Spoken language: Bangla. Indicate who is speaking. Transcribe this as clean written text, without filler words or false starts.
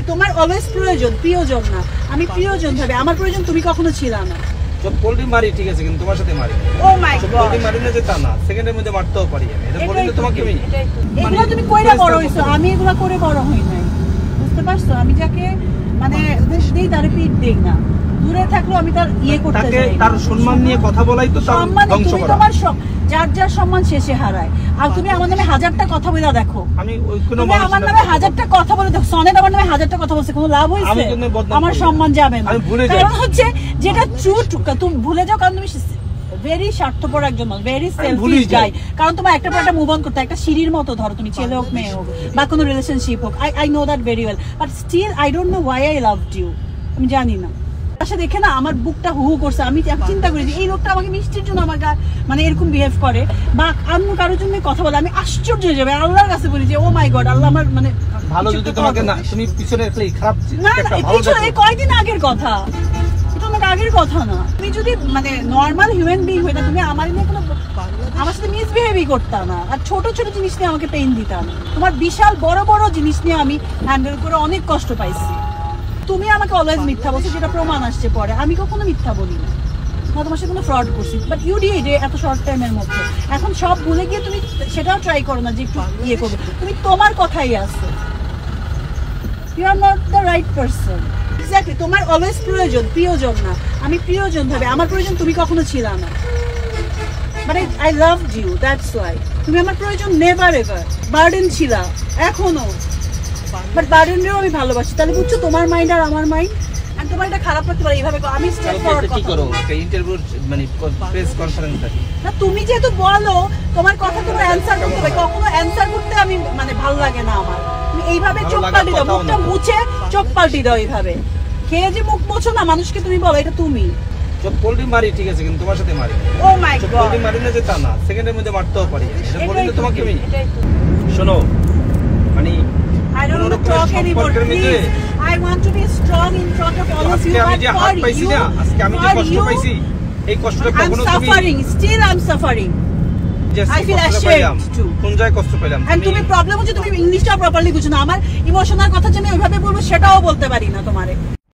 Speaker 1: তোমার অলওয়েজ প্রয়োজন, প্রিয়জন না। আমি প্রিয়জন ভাবে, আমার প্রয়োজন তুমি কখনো ছিলা না।
Speaker 2: সব পোল্ট্রি মারি ঠিক আছে, কিন্তু তোমার সাথে মারি।
Speaker 1: ও মাই গড,
Speaker 2: পোল্ট্রি মারি না যে তা না, সেকেন্ডের মধ্যে মারতেও পারি আমি। এটা বলি তো তোমাকে আমি।
Speaker 1: এগুলো তুমি কইরা বড় হইছো, আমি এগুলো করে বড় হই নাই, বুঝতে পারছো? আমি যাকে মানে দেই তার পিঠ দেই না, দূরে থাকলেও আমি তার করতে চাই।
Speaker 2: তার সম্মান নিয়ে কথা বলাই তো তার ধ্বংস করা।
Speaker 1: তোমার যার সম্মান শেষে হারায়। আর তুমি আমার নামে হাজারটা কথা বলে দেখো,
Speaker 2: আমি ওই কোন
Speaker 1: মানুষ আমার নামে হাজারটা কথা বলে দেখো, সনেট আমার নামে হাজারটা কথা বলছে, কোনো লাভ হইছে? আমার সম্মান যাবে না। কারণ হচ্ছে যেটা ট্রু, তুমি ভুলে যাও, কারণ তুমি ভেরি স্বার্থপর একজন মানুষ, ভেরি সেলফিশ গাই। কারণ তোমার একটা পর একটা মুভ অন করতে, একটা সিঁড়ির মতো ধরো, তুমি ছেলে হোক মেয়ে হোক বা কোনো রিলেশনশিপ হোক, I know that very well, but still I don't know why I loved you. আমি জানি না, আচ্ছা দেখে না আমার বুকটা হু হু করছে। আমি চিন্তা করি যে এই লোকটা আমাকে মিষ্টির জন্য আমার মানে এরকম বিহেভ করে বা অন্য কারোর জন্য কথা বলে, আমি আশ্চর্য হয়ে যাবে। আল্লাহর কাছে বলি যে ও মাই গড, আল্লাহ আমার মানে
Speaker 2: ভালো যদি তোমাকে না, তুমি পিছনে রাখলেই খারাপ।
Speaker 1: না না, এই কয়দিন আগের কথা, এটা অনেক আগের কথা না। তুমি যদি মানে নর্মাল হিউম্যান বিং হইতা, তুমি আমার নিয়ে কোনো, আমার সাথে মিসবিহেভই করতা না, আর ছোট ছোট জিনিস নিয়ে আমাকে পেইন দিতা না। তোমার বিশাল বড় বড় জিনিস নিয়ে আমি হ্যান্ডেল করে অনেক কষ্ট পাইছি। তুমি আমাকে অলওয়েজ মিথ্যা বলছো, যেটা প্রমাণ আসছে পরে। আমি কখনো মিথ্যা বলি না, তোমার সাথে কোনো ফ্রড করছি, বাট ইউ ডিড এত শর্ট টাইমের মধ্যে। এখন সব ভুলে গিয়ে তুমি সেটাও ট্রাই করো না যে একটু করবে। তুমি তোমার কথাই আসো, you are not the right person. Exactly, তোমার অলওয়েজ প্রয়োজন, প্রিয়জন না। আমি প্রিয়জন ভাবে, আমার প্রয়োজন তুমি কখনো ছিলা না, but I loved you, that's why. তুমি আমার প্রয়োজন নেভার এভার, বার্ডেন ছিলা এখনো, বাট বার্ডেনরেও আমি ভালোবাসি। তাহলে বুঝছো তোমার মাইন্ড আর আমার মাইন্ড। আর তোমার এটা খারাপ লাগতে পারে এইভাবে, আমি স্ট্রেট ফরওয়ার্ড
Speaker 2: কি করো একটা ইন্টারভিউ মানে প্রেস কনফারেন্স থাকে
Speaker 1: না, তুমি যেহেতু বলো তোমার কথা, তোমার অ্যানসার করতে হবে। কখনো অ্যানসার করতে আমি মানে ভালো লাগে না আমার। তুমি এইভাবে চোখ পাল্টি দাও, মুখটা মুছে চোখ পাল্টি দাও এইভাবে। খেয়ে যে মুখ মোছো না মানুষকে, তুমি বলো এটা তুমি।
Speaker 2: সব পোল্ট্রি মারি ঠিক আছে, কিন্তু তোমার সাথে মারি।
Speaker 1: ও মাই গড,
Speaker 2: পোল্ট্রি মারি না যে তা না, সেকেন্ডের মধ্যে মারতেও পারি। এটা বলি তো তোমাকে আমি। শোনো, মানে
Speaker 1: I don't want to talk anymore, please. I want to be strong in front of all of you.
Speaker 2: আমি যে হাত পাইছি না, আজকে আমি যে কষ্ট পাইছি, এই কষ্টটা কখনো তুমি
Speaker 1: suffering, still I'm suffering. I feel ashamed too.
Speaker 2: কোন জায়গায় কষ্ট পেলাম?
Speaker 1: And তুমি প্রবলেম হচ্ছে তুমি ইংলিশটা প্রপারলি বুঝো না। আমার ইমোশনাল কথা যে আমি ওইভাবে বলবো সেটাও বলতে পারি না তোমারে।